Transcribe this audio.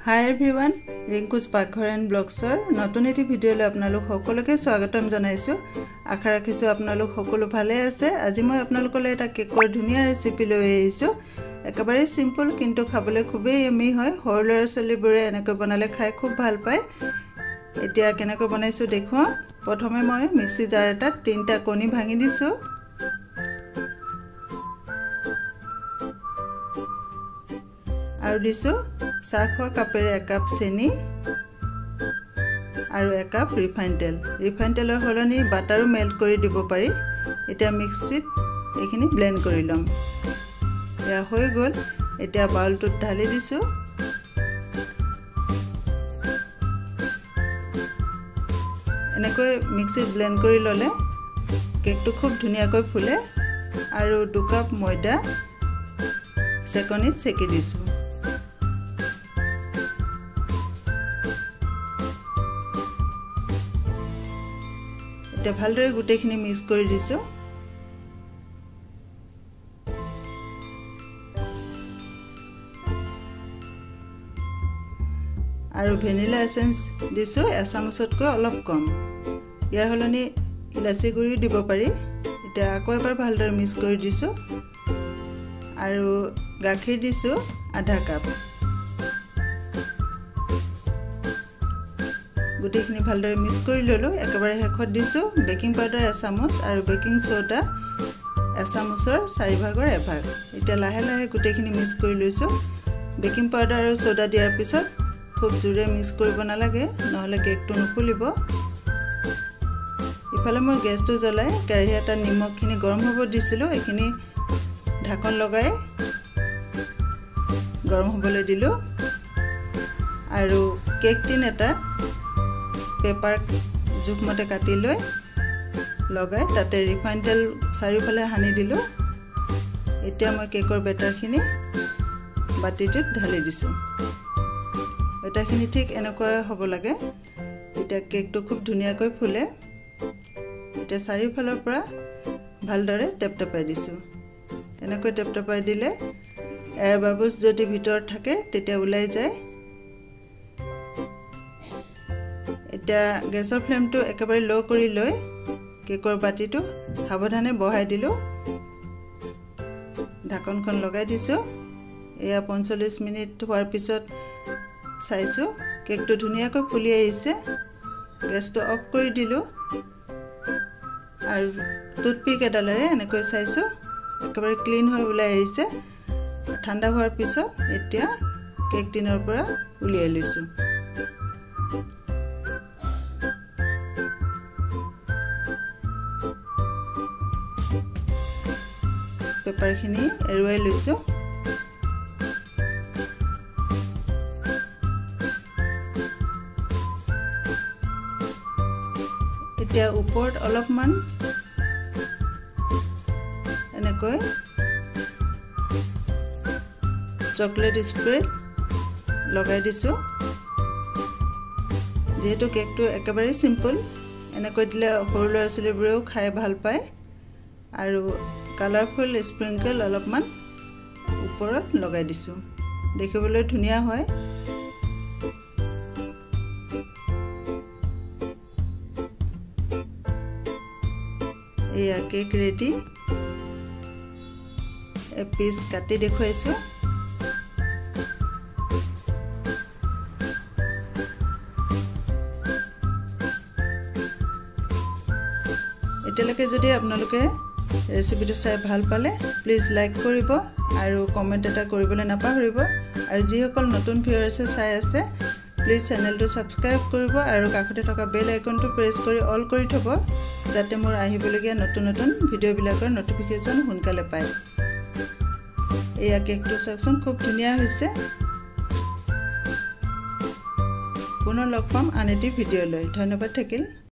Hi everyone रिंकुस पाकघर and ब्लॉग्सर Natun eighty भिडिओले आपनालोक सकलोके स्वागतम जनाइছো। आशा राखिছো आपनालोक सकलो भाले आछे। আজি মই आपनालोकले এটা কেকৰ ধুনিয়া ৰেচিপি লৈ আহিছো। একেবাৰে সিম্পল কিন্তু খাবলৈ খুবেই यम्मी হয়। সৰু ল'ৰা ছোৱালীবোৰে এনেকৈ বনালে খাই খুব ভাল পায়। এতিয়া কেনেকৈ বনাইছো দেখো। প্ৰথমে মই মিক্সি জাৰ এটাত 3টা কণী ভাঙি দিছো। আৰু দিছো চাহ খোৱা কাপেৰে 1 কাপ চেনি আৰু 1 কাপ ৰিফাইন তেলৰ হলনি বাটাৰো মেল্ট কৰি দিব পাৰি। এতিয়া মিক্সিত এইখিনি ব্লেন্ড কৰি লম। এয়া হৈ গল। এতিয়া বাউলটোত ঢালি দিছো। এনেকৈ মিক্সিত ব্লেন্ড কৰি ললে কেকটো খুব ধুনিয়াকৈ ফুলে। আৰু 2 কাপ ময়দা সেকনিত সেকি দিছো। এতিয়া ভালদৰে গুটেখিনি মিক্স কৰি দিছো। আৰু ভ্যানিলা এসেন্স দিছো এচামুচতকৈ অলপ কম। ইয়াৰ হলনি ইলাচি গুড়ি দিব পাৰি। এতিয়া আকৌ এবাৰ ভালদৰে মিক্স কৰি দিছো। আৰু গাখীৰ দিছো আধা কাপ। গুটেখিনি ভালদৰে মিক্স কৰি ললো। একেবাৰে হেকত দিছো বেকিং পাউডাৰ এচামুচ আৰু বেকিং সোডা এচামুচৰ 4 ভাগৰ 1 ভাগ। এতিয়া লাহে লাহে গুটেখিনি মিক্স কৰি লৈছো। বেকিং পাউডাৰ আৰু সোডা দিয়াৰ পিছত খুব জোৰে মিক্স কৰিব নালাগে, নহলে কেকটো নুফুলিব। ইফালে মই গেছটো জ্বলাই কেৰাহী এটা নিমখখিনি গৰম হ'ব দিছিলো। এখিনি ঢাকন লগাই গৰম হ'বলৈ দিলো। আৰু কেক টিন এটা পেপাৰ জুখমতে কাটি লৈ লগাই তাতে ৰিফাইন তেল চাৰিওফালে হানি দিলো। এতিয়া মই কেকৰ বেটাৰখিনি বাটিটোত ঢালি দিছো। বেটাৰখিনি ঠিক এনেকৈ হ'ব লাগে। তেতিয়া কেকটো খুব ধুনিয়াকৈ ফুলে। এতিয়া চাৰিওফালৰ পৰা ভালদৰে টেপটেপাই দিছো। এনেকৈ টেপটেপাই দিলে এয়াৰ বাবলছ যদি ভিতৰত থাকে তেতিয়া ওলাই যায়। এতিয়া গেছৰ ফ্লেমটো একেবাৰে লো কৰি লৈ কেকৰ বাটিটো সাৱধানে বহাই দিলো। ঢাকনখন লগাই দিছো। এয়া 45 মিনিট হোৱাৰ পিছত চাইছো কেকটো ধুনিয়াকৈ ফুলি আহিছে। গেছটো অফ কৰি দিলো। আৰু টুথপিক এডালেৰে এনেকৈ চাইছো একেবাৰে ক্লিন হৈ ওলাই আহিছে। ঠাণ্ডা হোৱাৰ পিছত এতিয়া কেক টিনৰ পৰা উলিয়াই লৈছো। পেপাৰখিনি এৰুৱাই লৈছো। এতিয়া ওপৰত অলপমান এনেকৈ চকলেট স্প্ৰেড লগাই দিছো। যেহেতু কেকটো একেবাৰে সিম্পল, এনেকৈ দিলে সৰু ল'ৰা ছোৱালীবোৰেও খাই ভাল পায়। আৰু কালাৰফুল স্প্ৰিংকল অলপমান ওপৰত লগাই দিছো। দেখিবলৈ ধুনিয়া হয়। এয়া কেক ৰেডি। পিস কাটি দেখুৱাইছো। এতিয়ালৈকে যদি আপোনালোকে ৰেচিপিটো চাই ভাল পালে প্লিজ লাইক কৰিব আৰু কমেন্ট এটা কৰিবলৈ নাপাহৰিব। আৰু যিসকল নতুন ভিউৱাৰ্ছে চাই আছে প্লিজ চেনেলটো সাবস্ক্ৰাইব কৰিব আৰু কাষতে থকা বেল আইকনটো প্ৰেছ কৰি অল কৰি থব, যাতে মোৰ আহিবলগীয়া নতুন নতুন ভিডিঅ'বিলাকৰ নটিফিকেশন সোনকালে পায়। এয়া কেকটো চাওকচোন খুব ধুনিয়া হৈছে। পুনৰ লগ পাম আন এটি ভিডিঅ' লৈ। ধন্যবাদ থাকিল।